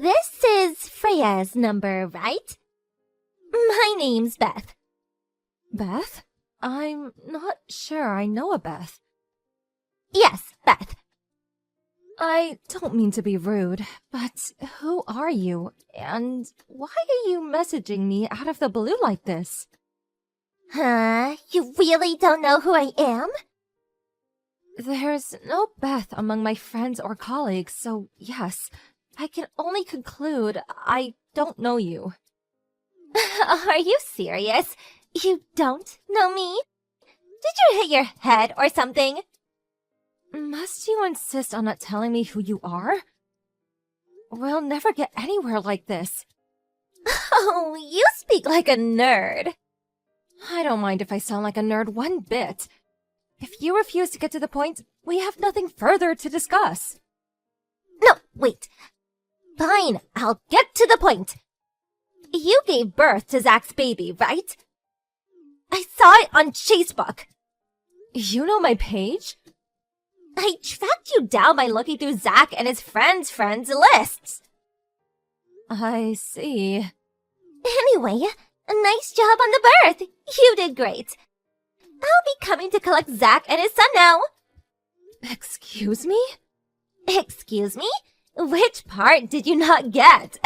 This is Freya's number, right? My name's Beth. Beth? I'm not sure I know a Beth. Yes, Beth. I don't mean to be rude, but who are you? And why are you messaging me out of the blue like this? Huh? You really don't know who I am? There's no Beth among my friends or colleagues, so yes, I can only conclude I don't know you. Are you serious? You don't know me? Did you hit your head or something? Must you insist on not telling me who you are? We'll never get anywhere like this. Oh, you speak like a nerd. I don't mind if I sound like a nerd one bit. If you refuse to get to the point, we have nothing further to discuss. No, wait. Fine, I'll get to the point. You gave birth to Zach's baby, right? I saw it on Facebook. You know my page? I tracked you down by looking through Zach and his friends' lists. I see. Anyway, a nice job on the birth. You did great. I'll be coming to collect Zach and his son now. Excuse me? Excuse me? Which part did you not get?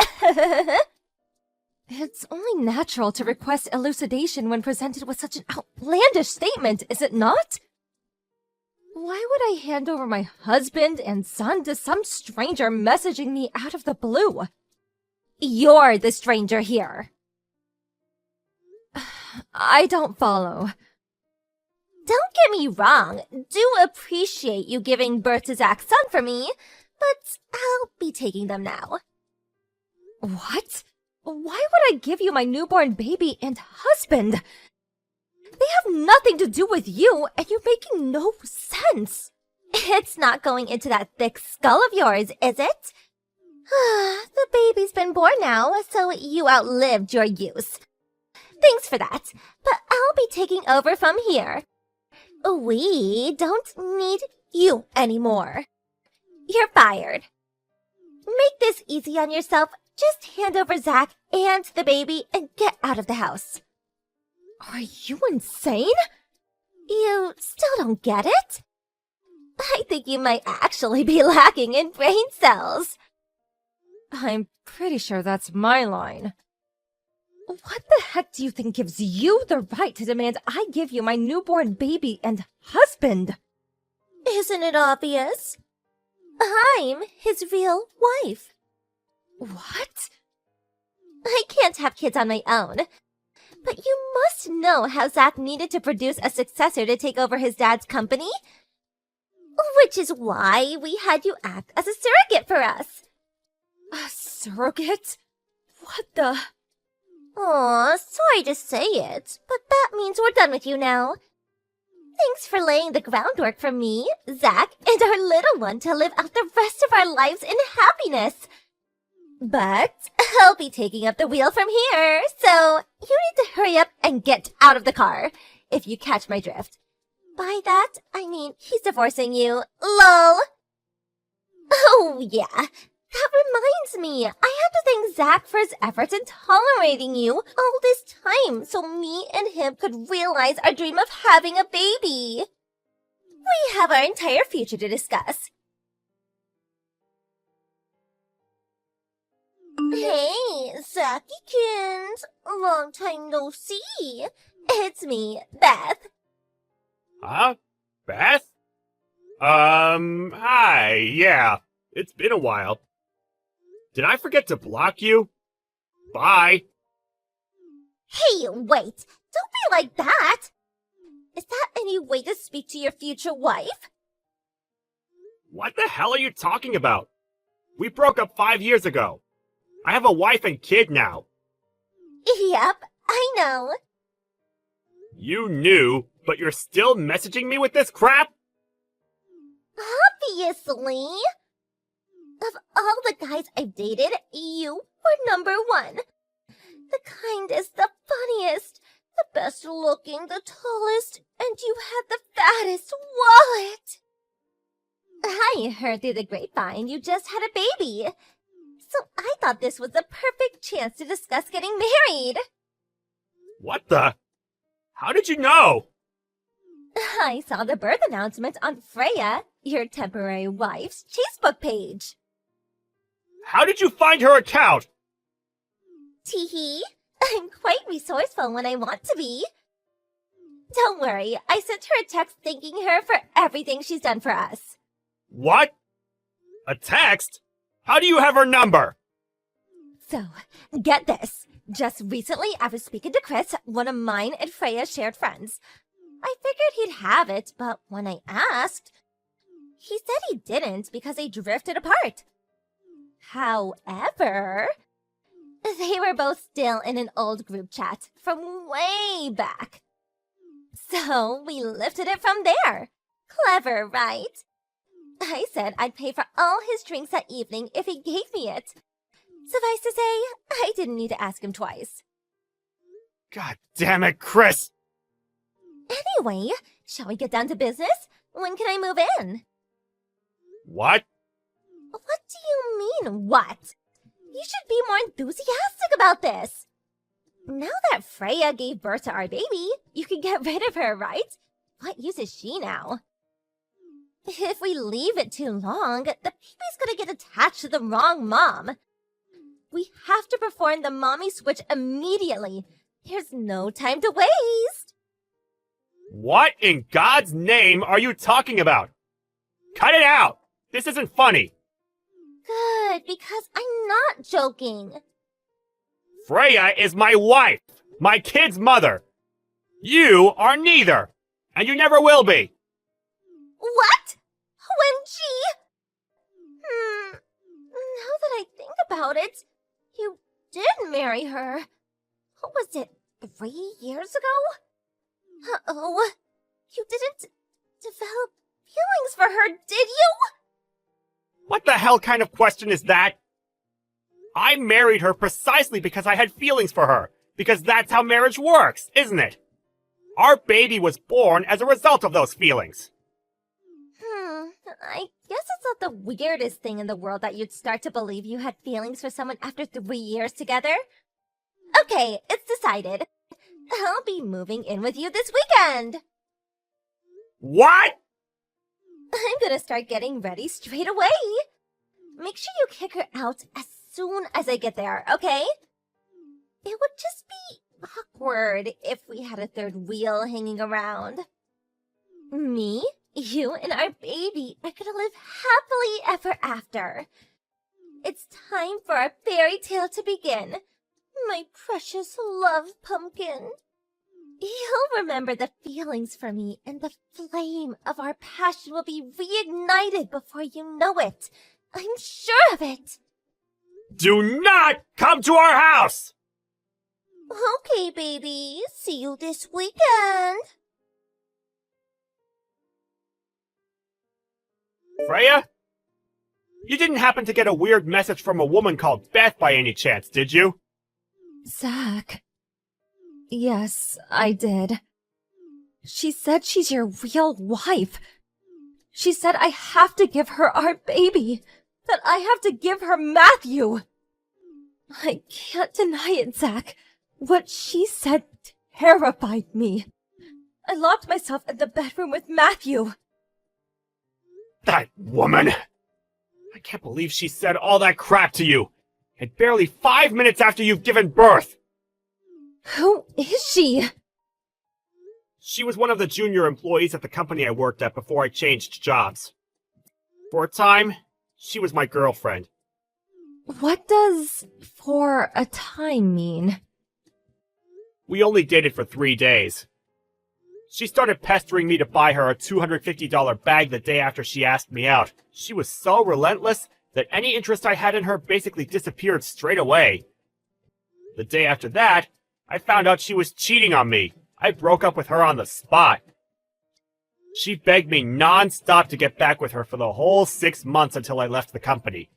It's only natural to request elucidation when presented with such an outlandish statement, is it not? Why would I hand over my husband and son to some stranger messaging me out of the blue? You're the stranger here. I don't follow. Don't get me wrong. Do appreciate you giving birth to Zach's son for me, but I'll be taking them now. What? Why would I give you my newborn baby and husband? They have nothing to do with you, and you're making no sense. It's not going into that thick skull of yours, is it? The baby's been born now, so you outlived your use. Thanks for that, but I'll be taking over from here. We don't need you anymore. You're fired. Make this easy on yourself. Just hand over Zach and the baby and get out of the house. Are you insane? You still don't get it? I think you might actually be lacking in brain cells. I'm pretty sure that's my line. What the heck do you think gives you the right to demand I give you my newborn baby and husband? Isn't it obvious? I'm his real wife. What? I can't have kids on my own. But you must know how Zach needed to produce a successor to take over his dad's company. Which is why we had you act as a surrogate for us. A surrogate? What the... Aw, sorry to say it, but that means we're done with you now. Thanks for laying the groundwork for me, Zach, and our little one to live out the rest of our lives in happiness. But I'll be taking up the wheel from here, so you need to hurry up and get out of the car, if you catch my drift. By that, I mean he's divorcing you. LOL! Oh, yeah. That reminds me, I have to thank Zach for his efforts in tolerating you all this time so me and him could realize our dream of having a baby. We have our entire future to discuss. Hey, Zachykins. Long time no see. It's me, Beth. Huh? Beth? Hi, yeah. It's been a while. Did I forget to block you? Bye. Hey, wait. Don't be like that. Is that any way to speak to your future wife? What the hell are you talking about? We broke up 5 years ago. I have a wife and kid now. Yep, I know. You knew, but you're still messaging me with this crap? Obviously. Of all the guys I've dated, you were number one. The kindest, the funniest, the best looking, the tallest, and you had the fattest wallet. I heard through the grapevine you just had a baby. So I thought this was the perfect chance to discuss getting married. What the? How did you know? I saw the birth announcement on Freya, your temporary wife's Facebook page. How did you find her account? Teehee, I'm quite resourceful when I want to be. Don't worry, I sent her a text thanking her for everything she's done for us. What? A text? How do you have her number? So, get this. Just recently, I was speaking to Chris, one of mine and Freya's shared friends. I figured he'd have it, but when I asked, he said he didn't because they drifted apart. However, they were both still in an old group chat from way back. So we lifted it from there. Clever, right? I said I'd pay for all his drinks that evening if he gave me it. Suffice to say, I didn't need to ask him twice. God damn it, Chris! Anyway, shall we get down to business? When can I move in? What? What do you mean, what? You should be more enthusiastic about this. Now that Freya gave birth to our baby, you can get rid of her, right? What use is she now? If we leave it too long, the baby's gonna get attached to the wrong mom. We have to perform the mommy switch immediately. There's no time to waste. What in God's name are you talking about? Cut it out! This isn't funny. Good, because I'm not joking. Freya is my wife, my kid's mother. You are neither, and you never will be. What? OMG! Now that I think about it, you did marry her. What was it, 3 years ago? Uh-oh. You didn't develop feelings for her, did you? What the hell kind of question is that? I married her precisely because I had feelings for her, because that's how marriage works, isn't it? Our baby was born as a result of those feelings. I guess it's not the weirdest thing in the world that you'd start to believe you had feelings for someone after 3 years together. Okay, it's decided. I'll be moving in with you this weekend. What? I'm gonna start getting ready straight away. Make sure you kick her out as soon as I get there, okay? It would just be awkward if we had a third wheel hanging around. Me, you, and our baby are gonna live happily ever after. It's time for our fairy tale to begin. My precious love pumpkin. You'll remember the feelings for me, and the flame of our passion will be reignited before you know it. I'm sure of it. Do not come to our house! Okay, baby. See you this weekend. Freya? You didn't happen to get a weird message from a woman called Beth by any chance, did you? Zach. Yes, I did. She said she's your real wife. She said I have to give her our baby. That I have to give her Matthew. I can't deny it, Zach. What she said terrified me. I locked myself in the bedroom with Matthew. That woman! I can't believe she said all that crap to you. And barely 5 minutes after you've given birth. Who is she? She was one of the junior employees at the company I worked at before I changed jobs. For a time, she was my girlfriend. What does "for a time" mean? We only dated for 3 days. She started pestering me to buy her a $250 bag the day after she asked me out. She was so relentless that any interest I had in her basically disappeared straight away. The day after that, I found out she was cheating on me. I broke up with her on the spot. She begged me non-stop to get back with her for the whole 6 months until I left the company.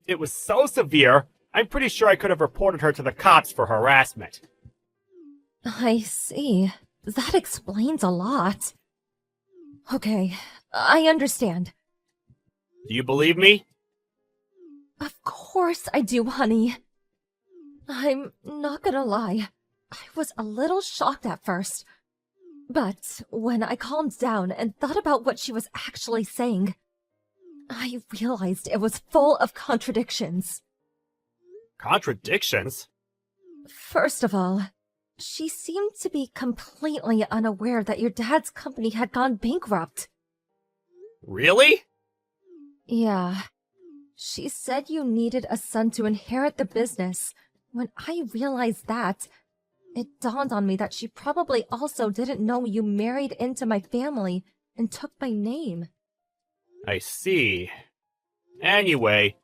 It was so severe, I'm pretty sure I could have reported her to the cops for harassment. I see. That explains a lot. Okay, I understand. Do you believe me? Of course I do, honey. I'm not gonna lie. I was a little shocked at first. But when I calmed down and thought about what she was actually saying, I realized it was full of contradictions. Contradictions? First of all, she seemed to be completely unaware that your dad's company had gone bankrupt. Really? Yeah. She said you needed a son to inherit the business. When I realized that, it dawned on me that she probably also didn't know you married into my family and took my name. I see. Anyway,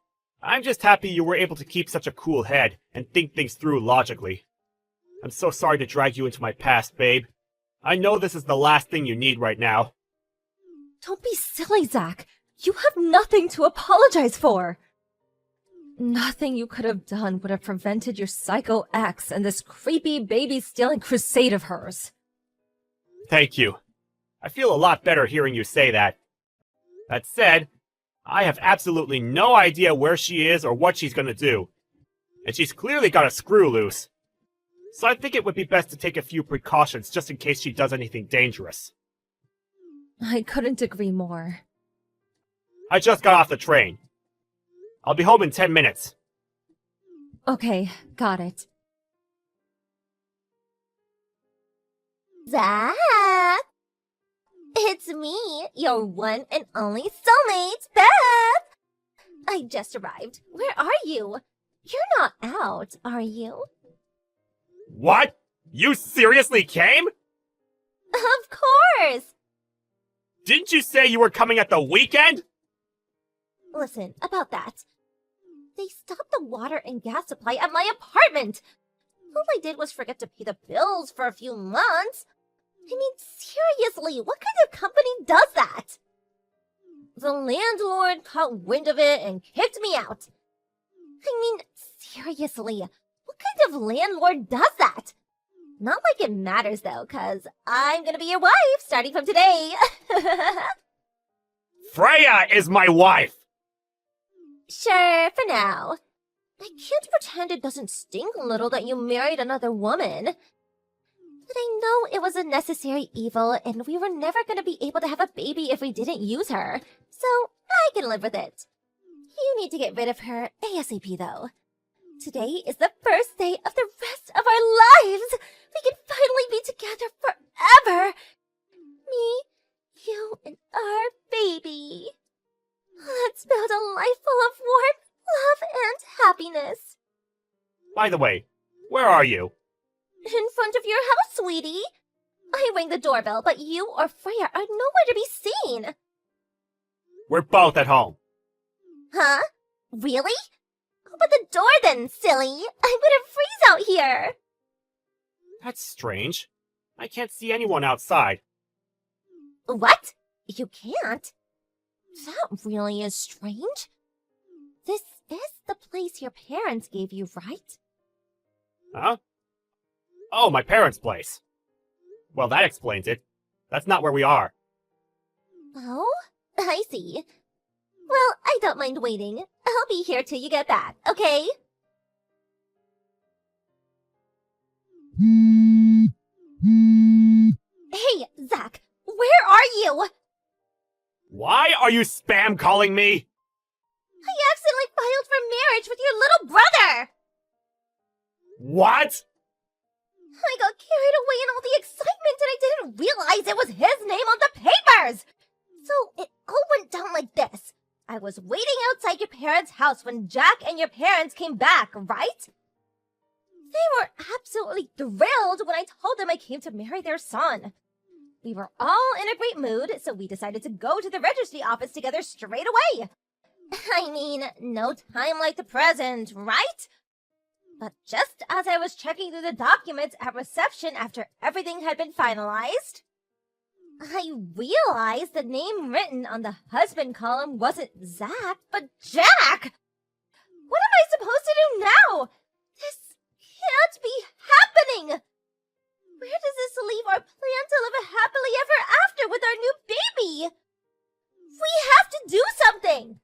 I'm just happy you were able to keep such a cool head and think things through logically. I'm so sorry to drag you into my past, babe. I know this is the last thing you need right now. Don't be silly, Zach. You have nothing to apologize for. Nothing you could have done would have prevented your psycho ex and this creepy baby-stealing crusade of hers. Thank you. I feel a lot better hearing you say that. That said, I have absolutely no idea where she is or what she's gonna do. And she's clearly got a screw loose. So I think it would be best to take a few precautions just in case she does anything dangerous. I couldn't agree more. I just got off the train. I'll be home in 10 minutes. Okay, got it. Zach! It's me, your one and only soulmate, Beth! I just arrived. Where are you? You're not out, are you? What? You seriously came? Of course! Didn't you say you were coming at the weekend? Listen, about that. They stopped the water and gas supply at my apartment! All I did was forget to pay the bills for a few months. I mean, seriously, what kind of company does that? The landlord caught wind of it and kicked me out. I mean, seriously, what kind of landlord does that? Not like it matters, though, 'cause I'm gonna be your wife starting from today. Freya is my wife! Sure, for now. I can't pretend it doesn't sting a little that you married another woman. But I know it was a necessary evil, and we were never going to be able to have a baby if we didn't use her. So, I can live with it. You need to get rid of her ASAP, though. Today is the first day of the rest of our lives! We can finally be together forever! Me, you, and our baby. Let's build a life full of warmth, love, and happiness. By the way, where are you? In front of your house, sweetie. I rang the doorbell, but you or Freya are nowhere to be seen. We're both at home. Huh? Really? Open the door then, silly. I'm gonna freeze out here. That's strange. I can't see anyone outside. What? You can't? That really is strange. This is the place your parents gave you, right? Huh? Oh, my parents' place. Well, that explains it. That's not where we are. Oh, I see. Well, I don't mind waiting. I'll be here till you get back, okay? Hey, Zach, where are you? Why are you spam calling me? I accidentally filed for marriage with your little brother! What? I got carried away in all the excitement and I didn't realize it was his name on the papers! So it all went down like this. I was waiting outside your parents' house when Jack and your parents came back, right? They were absolutely thrilled when I told them I came to marry their son. We were all in a great mood, so we decided to go to the registry office together straight away. I mean, no time like the present, right? But just as I was checking through the documents at reception after everything had been finalized, I realized the name written on the husband column wasn't Zach, but Jack! What am I supposed to do now? This can't be happening! Where does this leave our plan to live a happily ever after with our new baby? We have to do something!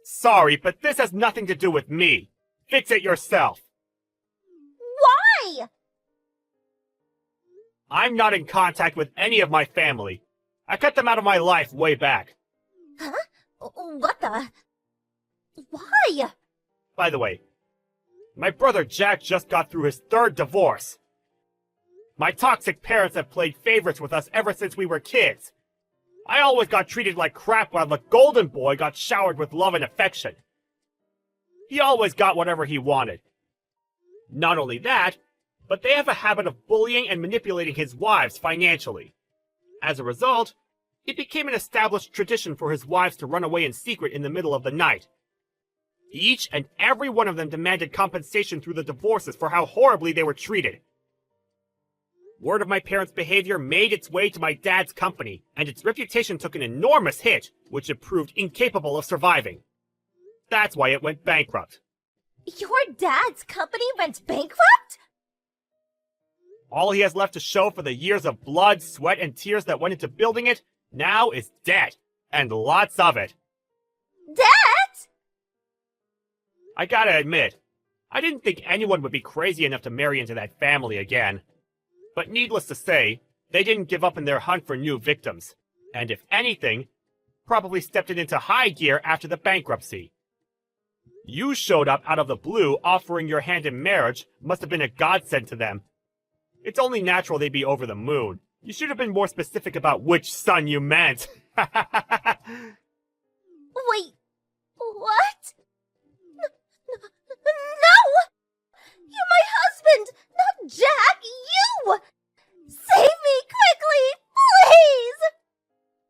So sorry, but this has nothing to do with me. Fix it yourself. Why? I'm not in contact with any of my family. I cut them out of my life way back. Huh? What the? Why? By the way, my brother Jack just got through his 3rd divorce. My toxic parents have played favorites with us ever since we were kids. I always got treated like crap while the golden boy got showered with love and affection. He always got whatever he wanted. Not only that, but they have a habit of bullying and manipulating his wives financially. As a result, it became an established tradition for his wives to run away in secret in the middle of the night. Each and every one of them demanded compensation through the divorces for how horribly they were treated. Word of my parents' behavior made its way to my dad's company, and its reputation took an enormous hit, which it proved incapable of surviving. That's why it went bankrupt. Your dad's company went bankrupt? All he has left to show for the years of blood, sweat, and tears that went into building it now is debt, and lots of it. Debt? I gotta admit, I didn't think anyone would be crazy enough to marry into that family again. But needless to say, they didn't give up in their hunt for new victims, and if anything, probably stepped it into high gear after the bankruptcy. You showed up out of the blue offering your hand in marriage must have been a godsend to them. It's only natural they'd be over the moon. You should have been more specific about which son you meant. Wait, what? No! You're my husband, not Jack, you! Save me quickly, please!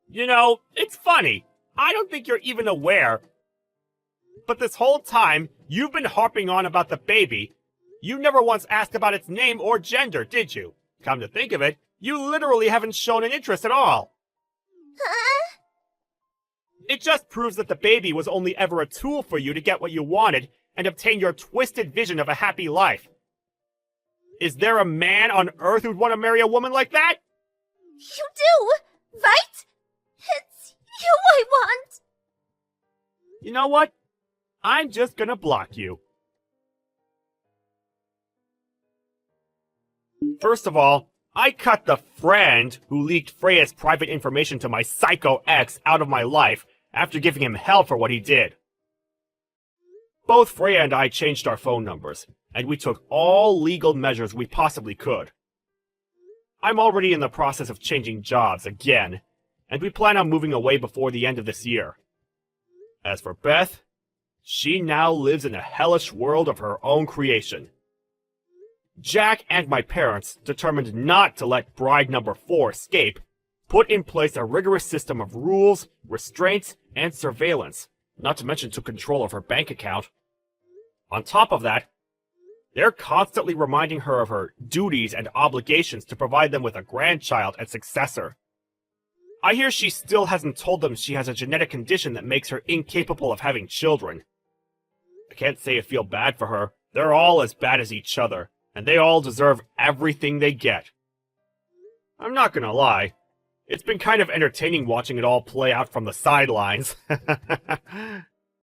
You know, it's funny. I don't think you're even aware. But this whole time, you've been harping on about the baby. You never once asked about its name or gender, did you? Come to think of it, you literally haven't shown an interest at all. Huh? It just proves that the baby was only ever a tool for you to get what you wanted and obtain your twisted vision of a happy life. Is there a man on Earth who'd want to marry a woman like that? You do, right? It's you I want. You know what? I'm just gonna block you. First of all, I cut the friend who leaked Freya's private information to my psycho ex out of my life after giving him hell for what he did. Both Freya and I changed our phone numbers, and we took all legal measures we possibly could. I'm already in the process of changing jobs again, and we plan on moving away before the end of this year. As for Beth, she now lives in a hellish world of her own creation. Jack and my parents, determined not to let bride number 4 escape, put in place a rigorous system of rules, restraints, and surveillance, not to mention took control of her bank account. On top of that, they're constantly reminding her of her duties and obligations to provide them with a grandchild and successor. I hear she still hasn't told them she has a genetic condition that makes her incapable of having children. I can't say I feel bad for her. They're all as bad as each other, and they all deserve everything they get. I'm not gonna lie, it's been kind of entertaining watching it all play out from the sidelines.